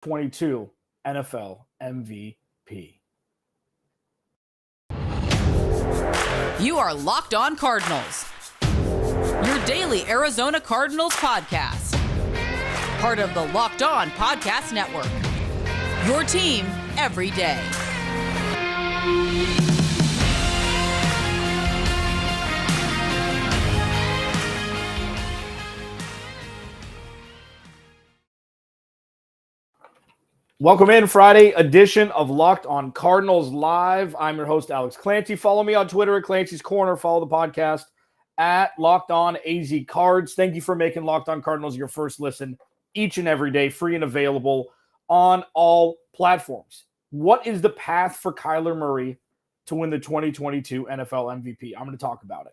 22 NFL MVP. You are Locked On Cardinals, your daily Arizona Cardinals podcast. Part of the Locked On Podcast Network, your team every day. Welcome in Friday edition of Locked On Cardinals Live. I'm your host, Alex Clancy. Follow me on Twitter at Clancy's Corner. Follow the podcast at Locked On AZ Cards. Thank you for making Locked On Cardinals your first listen each and every day, free and available on all platforms. What is the path for Kyler Murray to win the 2022 NFL MVP? I'm going to talk about it.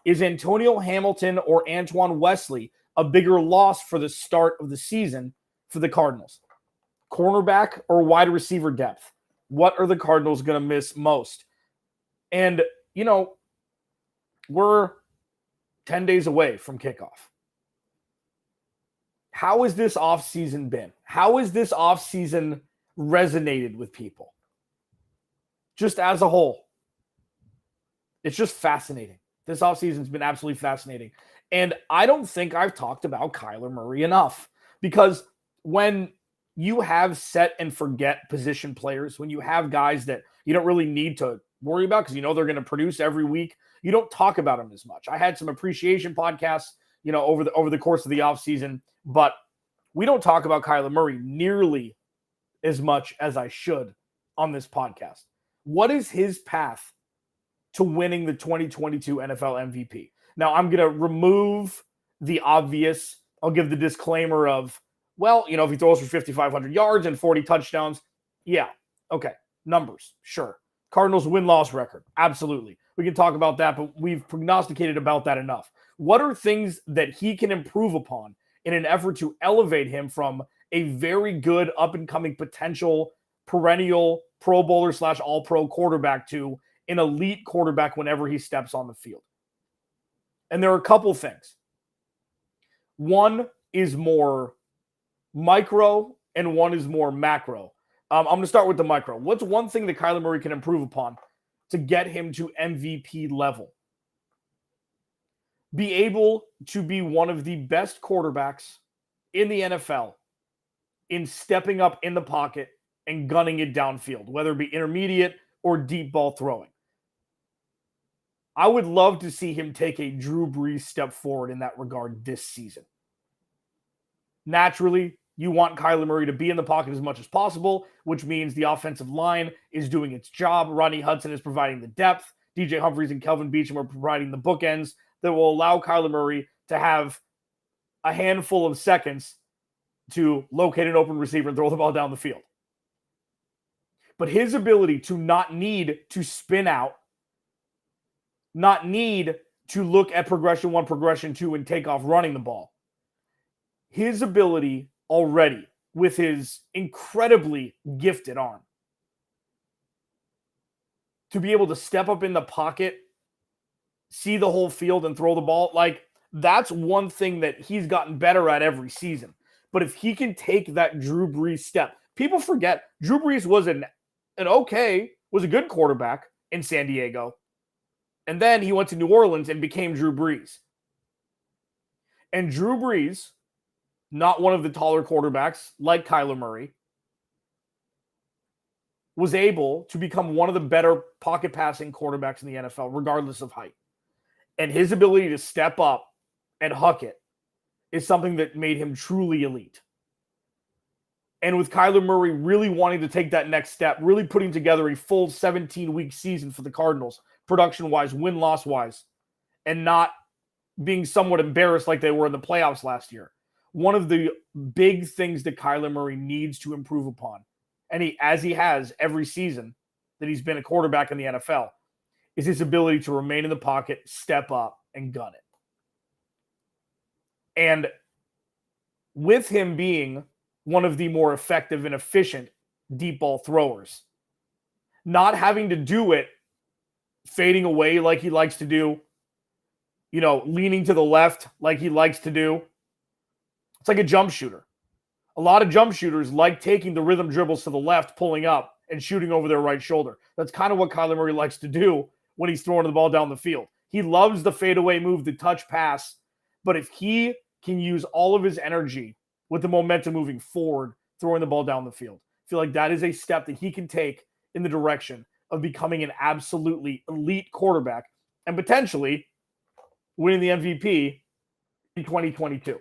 Is Antonio Hamilton or Antoine Wesley a bigger loss for the start of the season for the Cardinals? Cornerback or wide receiver depth? What are the Cardinals going to miss most? And, we're 10 days away from kickoff. How has this offseason been? How has this offseason resonated with people? Just as a whole. It's just fascinating. This offseason's been absolutely fascinating. And I don't think I've talked about Kyler Murray enough, because when you have set and forget position players, when you have guys that you don't really need to worry about because they're going to produce every week, you don't talk about them as much. I had some appreciation podcasts, over the course of the offseason, but we don't talk about Kyler Murray nearly as much as I should on this podcast. What is his path to winning the 2022 NFL MVP? Now, I'm going to remove the obvious. I'll give the disclaimer of, well, if he throws for 5,500 yards and 40 touchdowns, yeah, okay, numbers, sure. Cardinals win-loss record, absolutely. We can talk about that, but we've prognosticated about that enough. What are things that he can improve upon in an effort to elevate him from a very good up-and-coming potential perennial Pro Bowler / All-Pro quarterback to an elite quarterback whenever he steps on the field? And there are a couple things. One is more micro and one is more macro. I'm going to start with the micro. What's one thing that Kyler Murray can improve upon to get him to MVP level? Be able to be one of the best quarterbacks in the NFL in stepping up in the pocket and gunning it downfield, whether it be intermediate or deep ball throwing. I would love to see him take a Drew Brees step forward in that regard this season. Naturally, you want Kyler Murray to be in the pocket as much as possible, which means the offensive line is doing its job. Rodney Hudson is providing the depth. DJ Humphries and Kelvin Beachum are providing the bookends that will allow Kyler Murray to have a handful of seconds to locate an open receiver and throw the ball down the field. But his ability to not need to spin out, not need to look at progression 1, progression 2, and take off running the ball. His ability already, with his incredibly gifted arm, to be able to step up in the pocket, see the whole field, and throw the ball, that's one thing that he's gotten better at every season. But if he can take that Drew Brees step, people forget Drew Brees was was a good quarterback in San Diego. And then he went to New Orleans and became Drew Brees. And Drew Brees, not one of the taller quarterbacks like Kyler Murray, was able to become one of the better pocket passing quarterbacks in the NFL, regardless of height. And his ability to step up and huck it is something that made him truly elite. And with Kyler Murray really wanting to take that next step, really putting together a full 17-week season for the Cardinals, production-wise, win-loss-wise, and not being somewhat embarrassed like they were in the playoffs last year. One of the big things that Kyler Murray needs to improve upon, and as he has every season that he's been a quarterback in the NFL, is his ability to remain in the pocket, step up, and gun it. And with him being one of the more effective and efficient deep ball throwers, not having to do it fading away like he likes to do, leaning to the left like he likes to do. It's like a jump shooter. A lot of jump shooters like taking the rhythm dribbles to the left, pulling up, and shooting over their right shoulder. That's kind of what Kyler Murray likes to do when he's throwing the ball down the field. He loves the fadeaway move, the touch pass. But if he can use all of his energy with the momentum moving forward, throwing the ball down the field, I feel like that is a step that he can take in the direction of becoming an absolutely elite quarterback and potentially winning the MVP in 2022.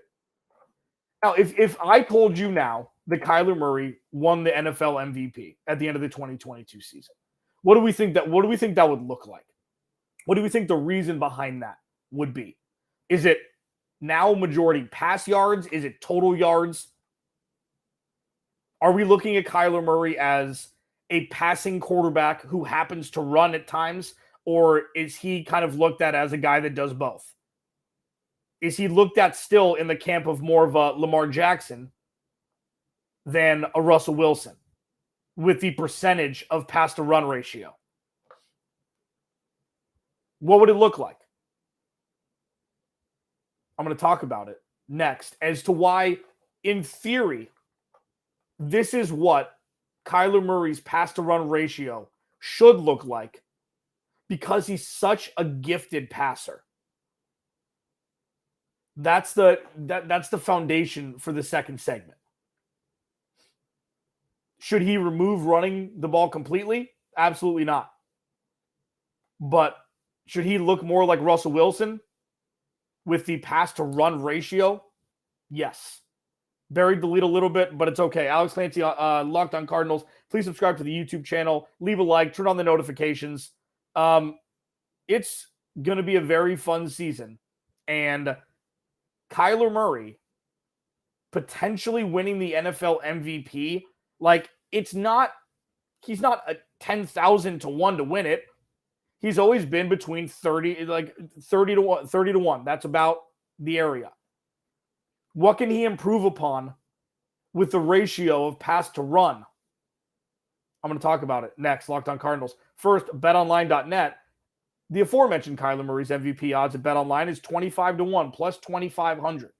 Now, if I told you now that Kyler Murray won the NFL MVP at the end of the 2022 season, what do we think that would look like? What do we think the reason behind that would be? Is it now majority pass yards? Is it total yards? Are we looking at Kyler Murray as a passing quarterback who happens to run at times? Or is he kind of looked at as a guy that does both? Is he looked at still in the camp of more of a Lamar Jackson than a Russell Wilson with the percentage of pass to run ratio? What would it look like? I'm going to talk about it next as to why, in theory, this is what Kyler Murray's pass to run ratio should look like because he's such a gifted passer. That's the foundation for the second segment. Should he remove running the ball completely? Absolutely not. But should he look more like Russell Wilson with the pass to run ratio? Yes. Buried the lead a little bit, but it's okay. Alex Clancy, Locked On Cardinals. Please subscribe to the YouTube channel. Leave a like. Turn on the notifications. It's going to be a very fun season. And Kyler Murray potentially winning the NFL MVP, like he's not a 10,000 to 1 to win it. He's always been between 30 to 1. That's about the area. What can he improve upon with the ratio of pass to run? I'm going to talk about it next. Locked On Cardinals. First, BetOnline.net. The aforementioned Kyler Murray's MVP odds at BetOnline is 25 to 1 plus 2,500.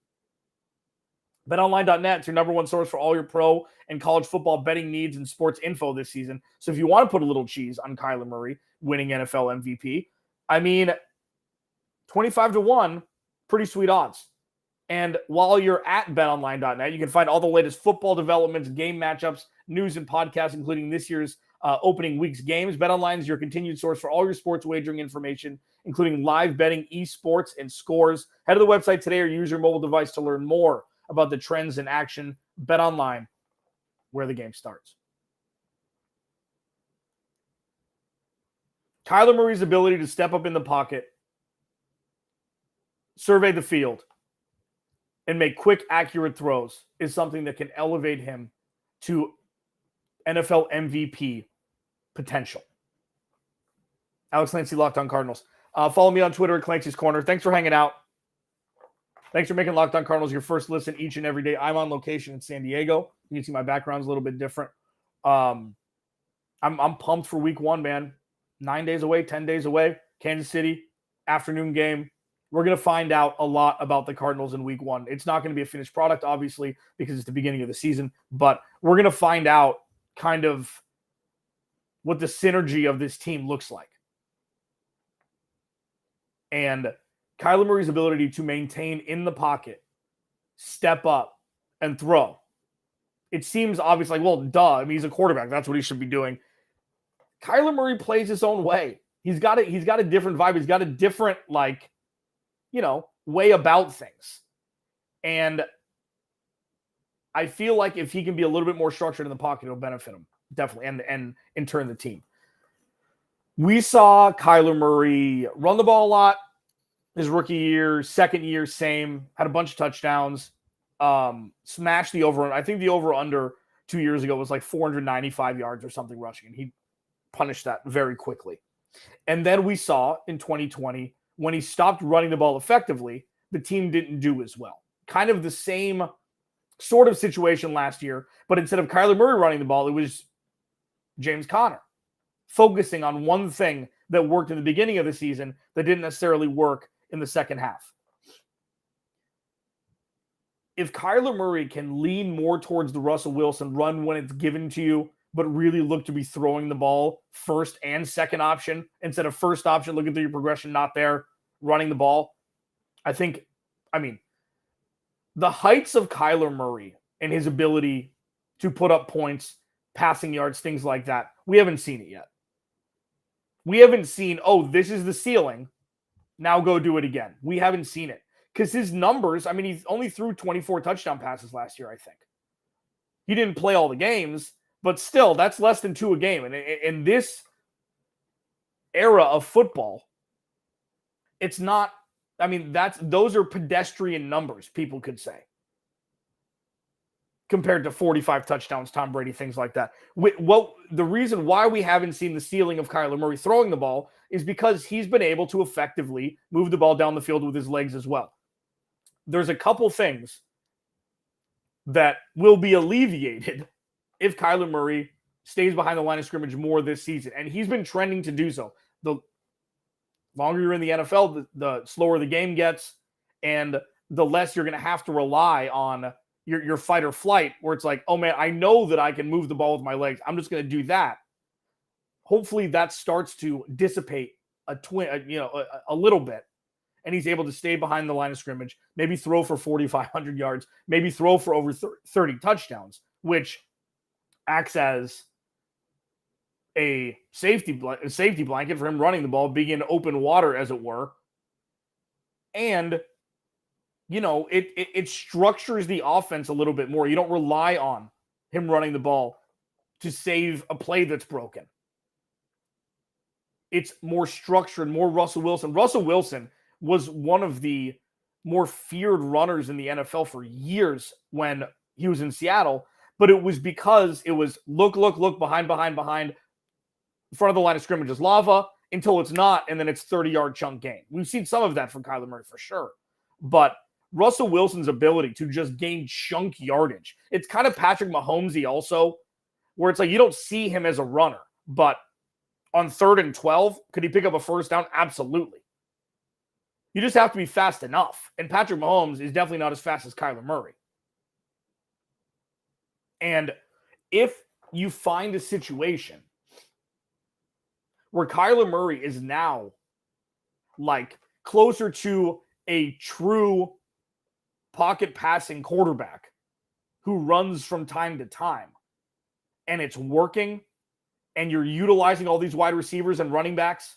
BetOnline.net is your number one source for all your pro and college football betting needs and sports info this season. So if you want to put a little cheese on Kyler Murray winning NFL MVP, I mean, 25 to 1, pretty sweet odds. And while you're at BetOnline.net, you can find all the latest football developments, game matchups, news, and podcasts, including this year's opening week's games. BetOnline is your continued source for all your sports wagering information, including live betting, esports, and scores. Head to the website today or use your mobile device to learn more about the trends in action. BetOnline, where the game starts. Kyler Murray's ability to step up in the pocket, survey the field, and make quick, accurate throws is something that can elevate him to NFL MVP potential. Alex Clancy, Locked On Cardinals. Follow me on Twitter at Clancy's Corner. Thanks for hanging out. Thanks for making Locked On Cardinals your first listen each and every day. I'm on location in San Diego. You can see my background's a little bit different. I'm pumped for week 1, man. 9 days away, 10 days away. Kansas City, afternoon game. We're going to find out a lot about the Cardinals in week 1. It's not going to be a finished product, obviously, because it's the beginning of the season. But we're going to find out kind of what the synergy of this team looks like. And Kyler Murray's ability to maintain in the pocket, step up, and throw. It seems obvious, like, well, duh. I mean, he's a quarterback. That's what he should be doing. Kyler Murray plays his own way. He's got a different vibe. He's got a different, way about things. And I feel like if he can be a little bit more structured in the pocket, it'll benefit him, definitely, and in turn the team. We saw Kyler Murray run the ball a lot his rookie year, second year, same, had a bunch of touchdowns, smashed the over. I think the over-under 2 years ago was like 495 yards or something rushing, and he punished that very quickly. And then we saw in 2020, when he stopped running the ball effectively, the team didn't do as well. Kind of the same sort of situation last year, but instead of Kyler Murray running the ball, it was James Conner focusing on one thing that worked in the beginning of the season that didn't necessarily work in the second half. if Kyler Murray can lean more towards the Russell Wilson run when it's given to you, but really look to be throwing the ball first and second option instead of first option, looking through your progression, not there, running the ball. The heights of Kyler Murray and his ability to put up points, passing yards, things like that, we haven't seen it yet. We haven't seen, this is the ceiling. Now go do it again. We haven't seen it. Because his numbers, he only threw 24 touchdown passes last year, I think. He didn't play all the games, but still, that's less than 2 a game. And in this era of football, it's not, those are pedestrian numbers, people could say, compared to 45 touchdowns, Tom Brady, things like that. The reason why we haven't seen the ceiling of Kyler Murray throwing the ball is because he's been able to effectively move the ball down the field with his legs as well. There's a couple things that will be alleviated if Kyler Murray stays behind the line of scrimmage more this season. And he's been trending to do so. The longer you're in the NFL, the slower the game gets, and the less you're going to have to rely on your fight or flight, where it's like, oh man, I know that I can move the ball with my legs. I'm just going to do that. Hopefully that starts to dissipate a little bit. And he's able to stay behind the line of scrimmage, maybe throw for 4,500 yards, maybe throw for over 30 touchdowns, which acts as a safety blanket for him running the ball, being in open water, as it were. And, it structures the offense a little bit more. You don't rely on him running the ball to save a play that's broken. It's more structured, more Russell Wilson. Russell Wilson was one of the more feared runners in the NFL for years when he was in Seattle, but it was because it was look, behind, in front of the line of scrimmage is lava until it's not, and then it's 30-yard chunk gain. We've seen some of that from Kyler Murray for sure, but Russell Wilson's ability to just gain chunk yardage, it's kind of Patrick Mahomes-y also, where it's like you don't see him as a runner, but on 3rd and 12, could he pick up a first down? Absolutely. You just have to be fast enough. And Patrick Mahomes is definitely not as fast as Kyler Murray. And if you find a situation where Kyler Murray is now like closer to a true pocket passing quarterback who runs from time to time, and it's working, and you're utilizing all these wide receivers and running backs,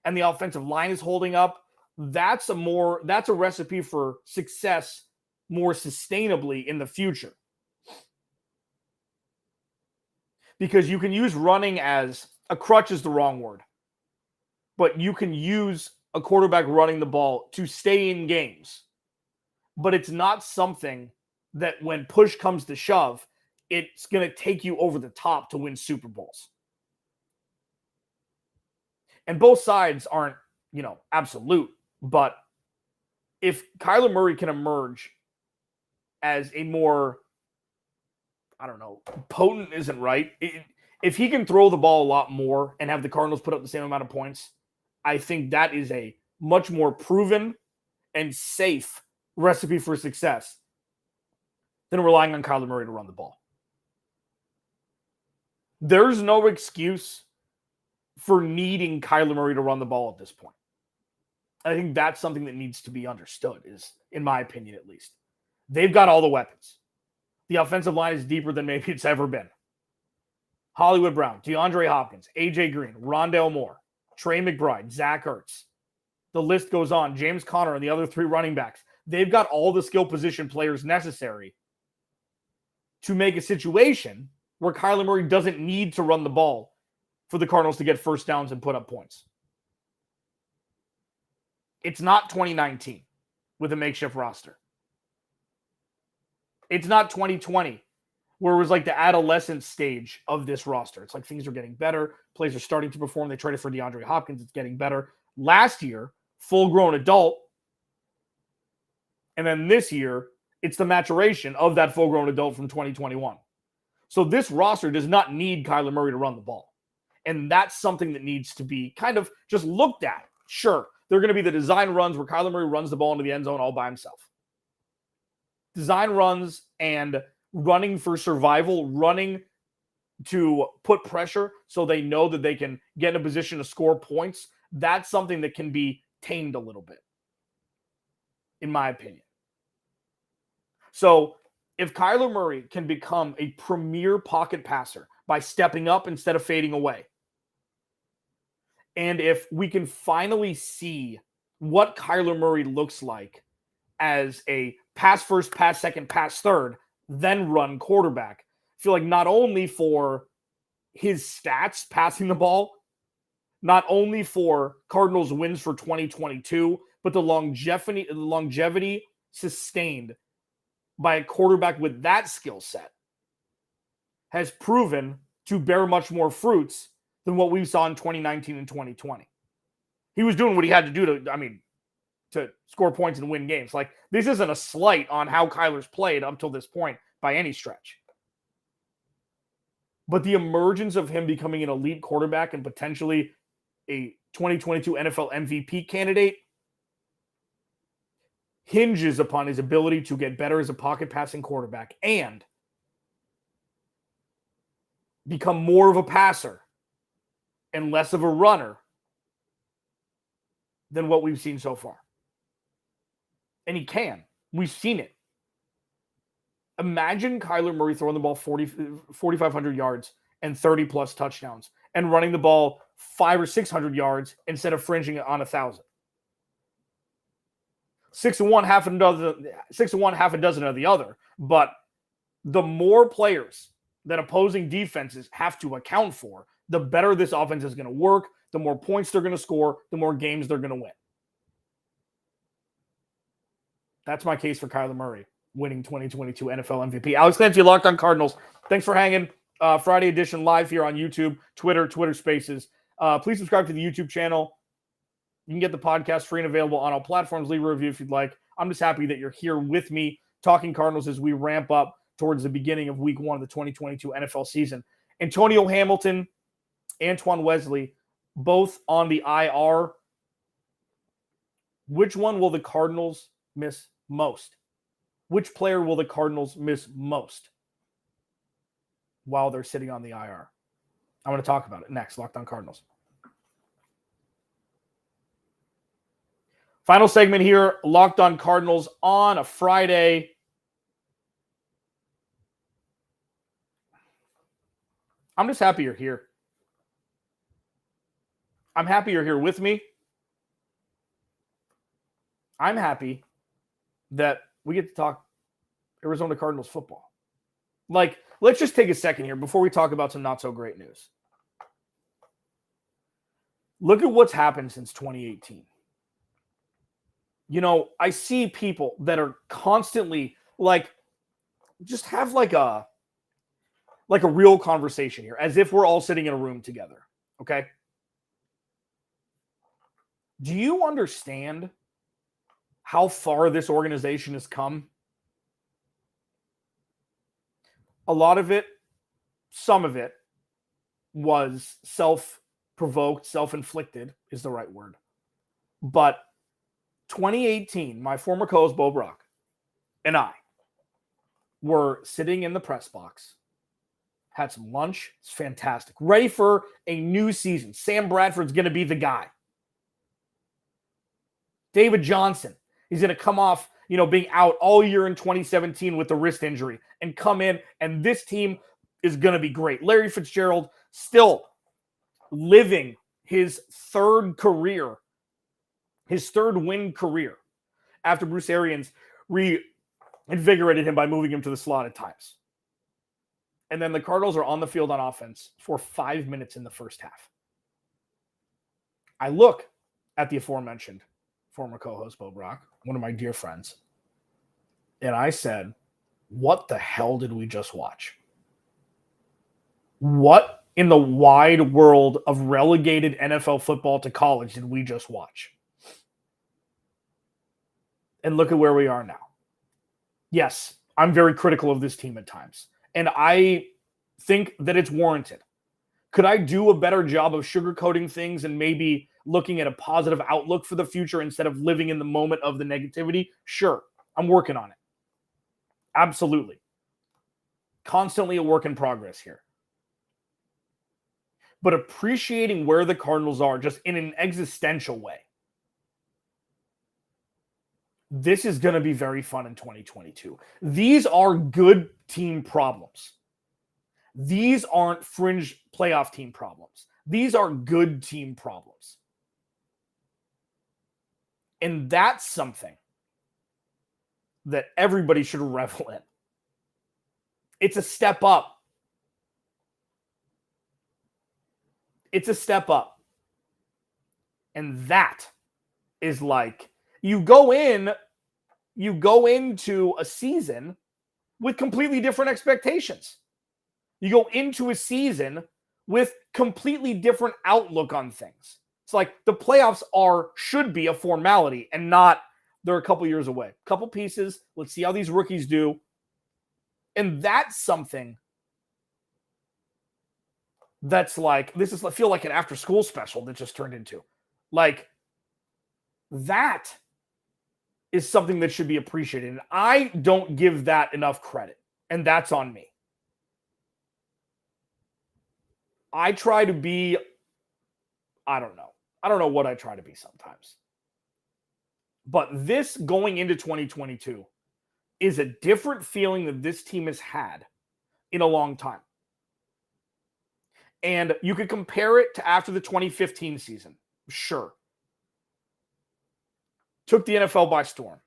and the offensive line is holding up, that's a recipe for success more sustainably in the future. Because you can use running as a crutch is the wrong word, but you can use a quarterback running the ball to stay in games. But it's not something that when push comes to shove, it's going to take you over the top to win Super Bowls. And both sides aren't, absolute. But if Kyler Murray can emerge as a more, potent isn't right. If he can throw the ball a lot more and have the Cardinals put up the same amount of points, I think that is a much more proven and safe recipe for success than relying on Kyler Murray to run the ball. There's no excuse for needing Kyler Murray to run the ball at this point. I think that's something that needs to be understood, is, in my opinion at least. They've got all the weapons. The offensive line is deeper than maybe it's ever been. Hollywood Brown, DeAndre Hopkins, A.J. Green, Rondale Moore, Trey McBride, Zach Ertz. The list goes on. James Conner and the other 3 running backs. They've got all the skill position players necessary to make a situation where Kyler Murray doesn't need to run the ball for the Cardinals to get first downs and put up points. It's not 2019 with a makeshift roster. It's not 2020 where it was like the adolescent stage of this roster. It's like things are getting better. Players are starting to perform. They traded for DeAndre Hopkins. It's getting better. Last year, full-grown adult. And then this year, it's the maturation of that full-grown adult from 2021. So this roster does not need Kyler Murray to run the ball. And that's something that needs to be kind of just looked at. Sure, they're going to be the design runs where Kyler Murray runs the ball into the end zone all by himself. design runs and running for survival, running to put pressure so they know that they can get in a position to score points, that's something that can be tamed a little bit, in my opinion. So if Kyler Murray can become a premier pocket passer by stepping up instead of fading away, and if we can finally see what Kyler Murray looks like as a pass first, pass second, pass third, then run quarterback, I feel like not only for his stats passing the ball, not only for Cardinals wins for 2022, but the longevity sustained by a quarterback with that skill set has proven to bear much more fruits than what we saw in 2019 and 2020. He was doing what he had to do to score points and win games. Like, this isn't a slight on how Kyler's played up till this point by any stretch. But the emergence of him becoming an elite quarterback and potentially a 2022 NFL MVP candidate hinges upon his ability to get better as a pocket passing quarterback and become more of a passer and less of a runner than what we've seen so far. And he can. We've seen it. Imagine Kyler Murray throwing the ball 4,500 yards and 30-plus touchdowns and running the ball 500 or 600 yards instead of fringing it on 1,000. 6 and 1, half a dozen of the other. But the more players that opposing defenses have to account for, the better this offense is going to work, the more points they're going to score, the more games they're going to win. That's my case for Kyler Murray winning 2022 NFL MVP. Alex Clancy, Locked On Cardinals. Thanks for hanging. Friday edition live here on YouTube, Twitter Spaces. Please subscribe to the YouTube channel. You can get the podcast free and available on all platforms. Leave a review if you'd like. I'm just happy that you're here with me talking Cardinals as we ramp up towards the beginning of week 1 of the 2022 NFL season. Antonio Hamilton, Antoine Wesley, both on the IR. Which one will the Cardinals miss most? Which player will the Cardinals miss most while they're sitting on the IR? I want to talk about it next. Locked On Cardinals. Final segment here, Locked On Cardinals on a Friday. I'm just happy you're here. I'm happy you're here with me. I'm happy that we get to talk Arizona Cardinals football. Like, let's just take a second here before we talk about some not so great news. Look at what's happened since 2018. You know, I see people that are constantly just have like a real conversation here, as if we're all sitting in a room together. Okay. Do you understand how far this organization has come? A lot of it, some of it, was self-provoked, self-inflicted is the right word. But 2018, my former co-host Bo Brock and I were sitting in the press box, had some lunch. It's fantastic. Ready for a new season. Sam Bradford's going to be the guy. David Johnson, he's going to come off, being out all year in 2017 with the wrist injury and come in, and this team is going to be great. Larry Fitzgerald still living his third win career after Bruce Arians reinvigorated him by moving him to the slot at times. And then the Cardinals are on the field on offense for 5 minutes in the first half. I look at the aforementioned former co-host Bo Brock, one of my dear friends, and I said, what the hell did we just watch? What in the wide world of relegated NFL football to college did we just watch? And look at where we are now. Yes, I'm very critical of this team at times, and I think that it's warranted. Could I do a better job of sugarcoating things and maybe looking at a positive outlook for the future instead of living in the moment of the negativity? Sure, I'm working on it. Absolutely. Constantly a work in progress here. But appreciating where the Cardinals are just in an existential way. This is going to be very fun in 2022. These are good team problems. These aren't fringe playoff team problems. These are good team problems. And that's something that everybody should revel in. It's a step up. It's a step up. And that is like, you go into a season with completely different expectations. You go into a season with completely different outlook on things. It's like the playoffs should be a formality and not they're a couple years away. Couple pieces. Let's see how these rookies do. And that's something that's like, I feel like an after school special that just turned into. Like, that is something that should be appreciated. And I don't give that enough credit. And that's on me. I try to be, I don't know what I try to be sometimes. But this going into 2022 is a different feeling that this team has had in a long time. And you could compare it to after the 2015 season. Sure. Took the NFL by storm.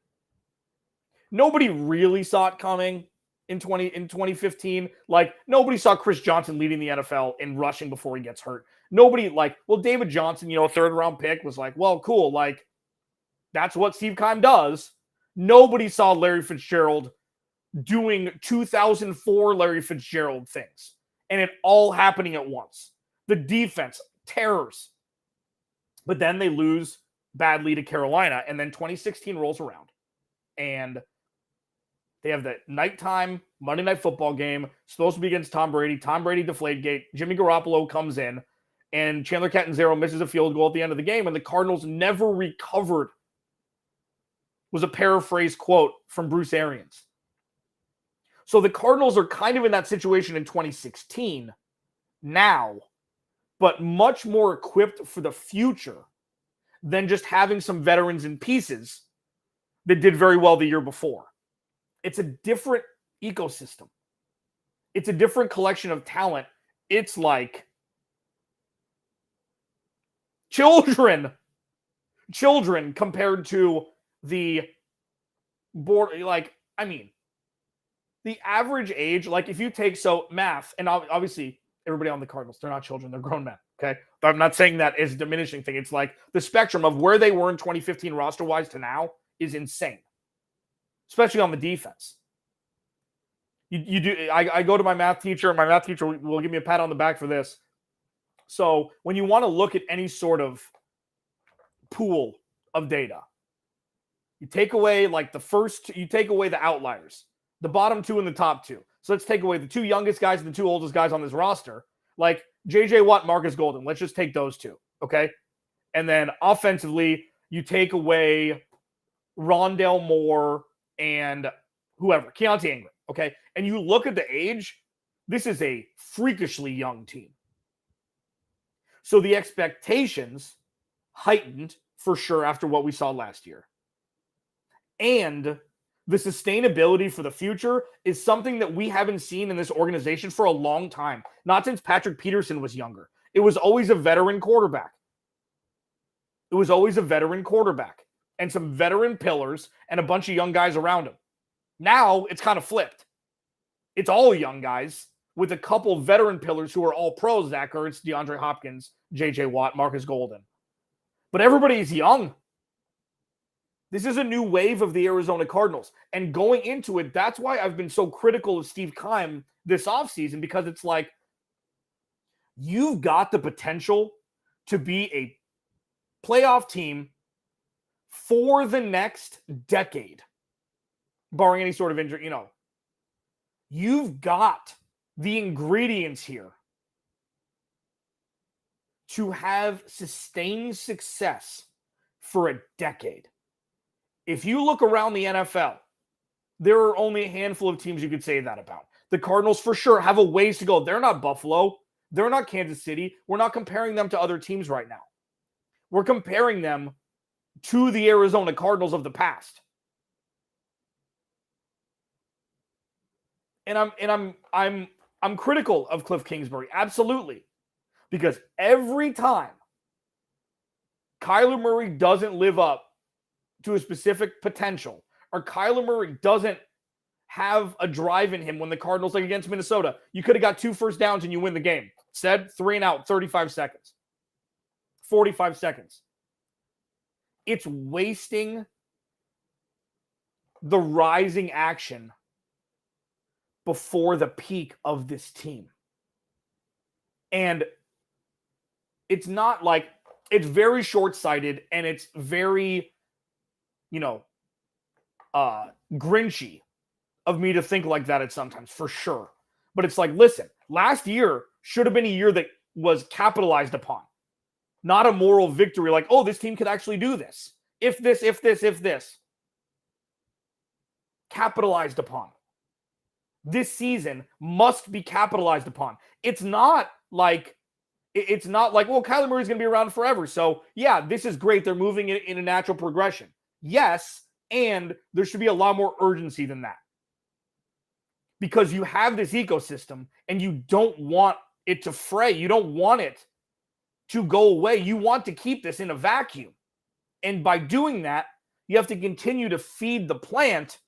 Nobody really saw it coming in 2015. Like, nobody saw Chris Johnson leading the NFL in rushing before he gets hurt. Nobody David Johnson, a third round pick was like, well, cool. Like, that's what Steve Keim does. Nobody saw Larry Fitzgerald doing 2004 Larry Fitzgerald things. And it all happening at once. The defense, terrors. But then they lose badly to Carolina. And then 2016 rolls around. And they have that nighttime Monday Night Football game. Supposed to be against Tom Brady. Tom Brady Deflategate. Jimmy Garoppolo comes in. And Chandler Catanzaro misses a field goal at the end of the game. And the Cardinals never recovered. Was a paraphrase quote from Bruce Arians. So the Cardinals are kind of in that situation in 2016 now, but much more equipped for the future than just having some veterans and pieces that did very well the year before. It's a different ecosystem. It's a different collection of talent. It's like children compared to the board. The average age, if you take, math, and obviously everybody on the Cardinals, they're not children, they're grown men, okay? But I'm not saying that as a diminishing thing. It's like the spectrum of where they were in 2015 roster-wise to now is insane, especially on the defense. I go to my math teacher, and my math teacher will give me a pat on the back for this. So when you want to look at any sort of pool of data, you take away you take away the outliers. The bottom two and the top two. So let's take away the two youngest guys and the two oldest guys on this roster. Like J.J. Watt, Marcus Golden. Let's just take those two, okay? And then offensively, you take away Rondale Moore and whoever, Keontae Ingram, okay? And you look at the age, this is a freakishly young team. So the expectations heightened for sure after what we saw last year. And the sustainability for the future is something that we haven't seen in this organization for a long time. Not since Patrick Peterson was younger. It was always a veteran quarterback. And some veteran pillars and a bunch of young guys around him. Now it's kind of flipped. It's all young guys with a couple veteran pillars who are all pros. Zach Ertz, DeAndre Hopkins, J.J. Watt, Marcus Golden. But everybody is young. This is a new wave of the Arizona Cardinals. And going into it, that's why I've been so critical of Steve Keim this offseason, because it's like, you've got the potential to be a playoff team for the next decade, barring any sort of injury. You've got the ingredients here to have sustained success for a decade. If you look around the NFL, there are only a handful of teams you could say that about. The Cardinals, for sure, have a ways to go. They're not Buffalo. They're not Kansas City. We're not comparing them to other teams right now. We're comparing them to the Arizona Cardinals of the past. And I'm critical of Cliff Kingsbury, absolutely. Because every time Kyler Murray doesn't live up to a specific potential, or Kyler Murray doesn't have a drive in him when the Cardinals, like against Minnesota, you could have got 2 first downs and you win the game. Instead, 3 and out, 35 seconds, 45 seconds. It's wasting the rising action before the peak of this team. And it's not like, it's very short-sighted and it's very, Grinchy of me to think like that at sometimes, for sure. But it's like, listen, last year should have been a year that was capitalized upon. Not a moral victory like, oh, this team could actually do this. If this. Capitalized upon. This season must be capitalized upon. It's not like, well, Kyler Murray's going to be around forever. So, yeah, this is great. They're moving it in a natural progression. Yes, and there should be a lot more urgency than that. Because you have this ecosystem and you don't want it to fray. You don't want it to go away. You want to keep this in a vacuum. And by doing that, you have to continue to feed the plant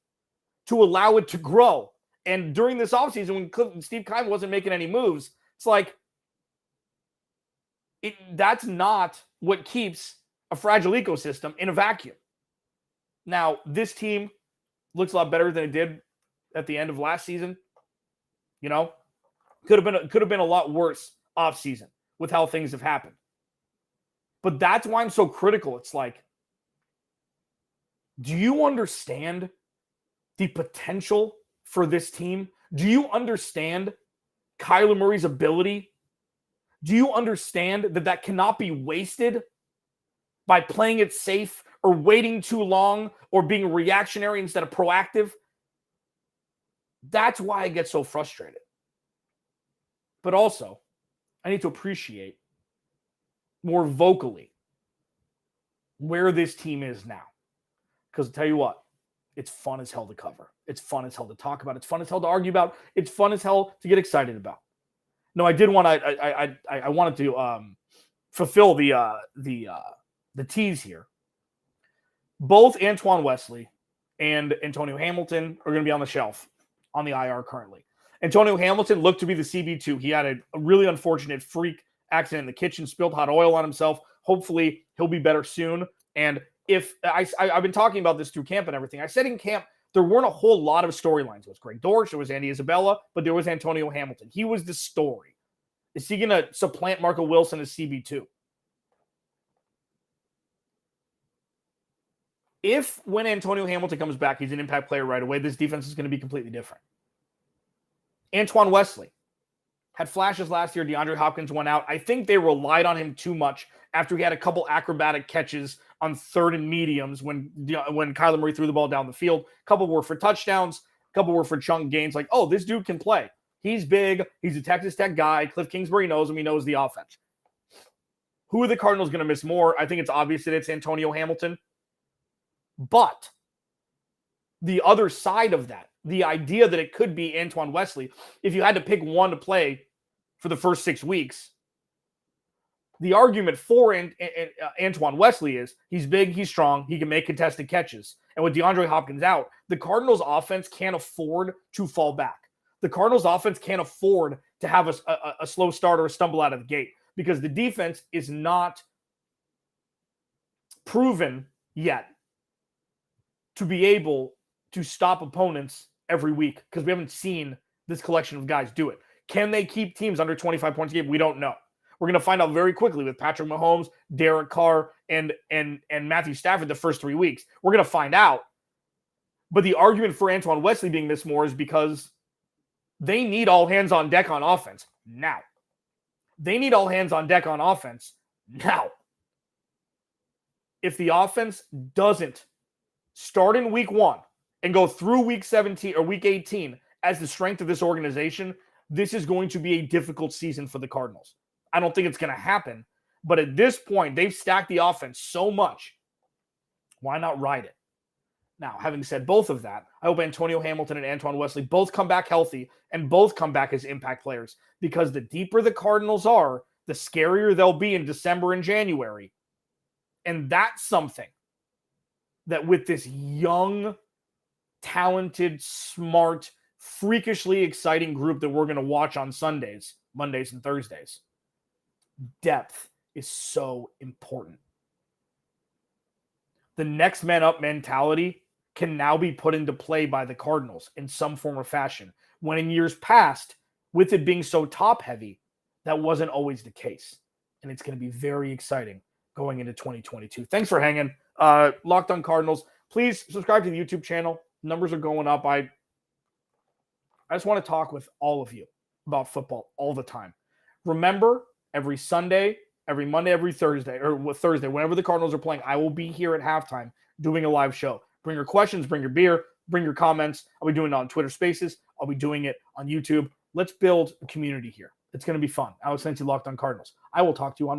to allow it to grow. And during this offseason, when Steve Keim wasn't making any moves, it's like, that's not what keeps a fragile ecosystem in a vacuum. Now, this team looks a lot better than it did at the end of last season. Could have been a lot worse offseason with how things have happened. But that's why I'm so critical. It's like, do you understand the potential for this team? Do you understand Kyler Murray's ability? Do you understand that cannot be wasted by playing it safe or waiting too long or being reactionary instead of proactive? That's why I get so frustrated. But also, I need to appreciate more vocally where this team is now. Because I'll tell you what, it's fun as hell to cover. It's fun as hell to talk about. It's fun as hell to argue about. It's fun as hell to get excited about. No, I did want to. I wanted to fulfill the tease here. Both Antoine Wesley and Antonio Hamilton are going to be on the shelf on the IR currently. Antonio Hamilton looked to be the CB2. He had a really unfortunate freak accident in the kitchen, spilled hot oil on himself. Hopefully, he'll be better soon. And if I've been talking about this through camp and everything, I said in camp there weren't a whole lot of storylines. It was Greg Dortch, it was Andy Isabella, but there was Antonio Hamilton. He was the story. Is he going to supplant Marco Wilson as CB2? If when Antonio Hamilton comes back, he's an impact player right away, this defense is going to be completely different. Antoine Wesley had flashes last year. DeAndre Hopkins went out. I think they relied on him too much after he had a couple acrobatic catches on third and mediums when Kyler Murray threw the ball down the field. A couple were for touchdowns. A couple were for chunk gains. Like, oh, this dude can play. He's big. He's a Texas Tech guy. Cliff Kingsbury knows him. He knows the offense. Who are the Cardinals going to miss more? I think it's obvious that it's Antonio Hamilton. But the other side of that, the idea that it could be Antoine Wesley, if you had to pick one to play for the first 6 weeks, the argument for Antoine Wesley is he's big, he's strong, he can make contested catches. And with DeAndre Hopkins out, the Cardinals offense can't afford to fall back. The Cardinals offense can't afford to have a slow start or a stumble out of the gate because the defense is not proven yet to be able to stop opponents every week because we haven't seen this collection of guys do it. Can they keep teams under 25 points a game? We don't know. We're going to find out very quickly with Patrick Mahomes, Derek Carr, and Matthew Stafford the first 3 weeks. We're going to find out. But the argument for Antoine Wesley being missed more is because they need all hands on deck on offense now. They need all hands on deck on offense now. If the offense doesn't start in week 1 and go through week 17 or week 18 as the strength of this organization, this is going to be a difficult season for the Cardinals. I don't think it's going to happen, but at this point, they've stacked the offense so much. Why not ride it? Now, having said both of that, I hope Antonio Hamilton and Antoine Wesley both come back healthy and both come back as impact players, because the deeper the Cardinals are, the scarier they'll be in December and January. And that's something that with this young, talented, smart, freakishly exciting group that we're going to watch on Sundays, Mondays, and Thursdays, depth is so important. The next man up mentality can now be put into play by the Cardinals in some form or fashion, when in years past, with it being so top heavy, that wasn't always the case. And it's going to be very exciting going into 2022. Thanks for hanging. Locked On Cardinals. Please subscribe to the YouTube channel. Numbers are going up. I just want to talk with all of you about football all the time. Remember, every Sunday, every Monday, every Thursday, or Thursday, whenever the Cardinals are playing, I will be here at halftime doing a live show. Bring your questions, bring your beer, bring your comments. I'll be doing it on Twitter Spaces. I'll be doing it on YouTube. Let's build a community here. It's going to be fun. Alex Clancy, Locked On Cardinals. I will talk to you on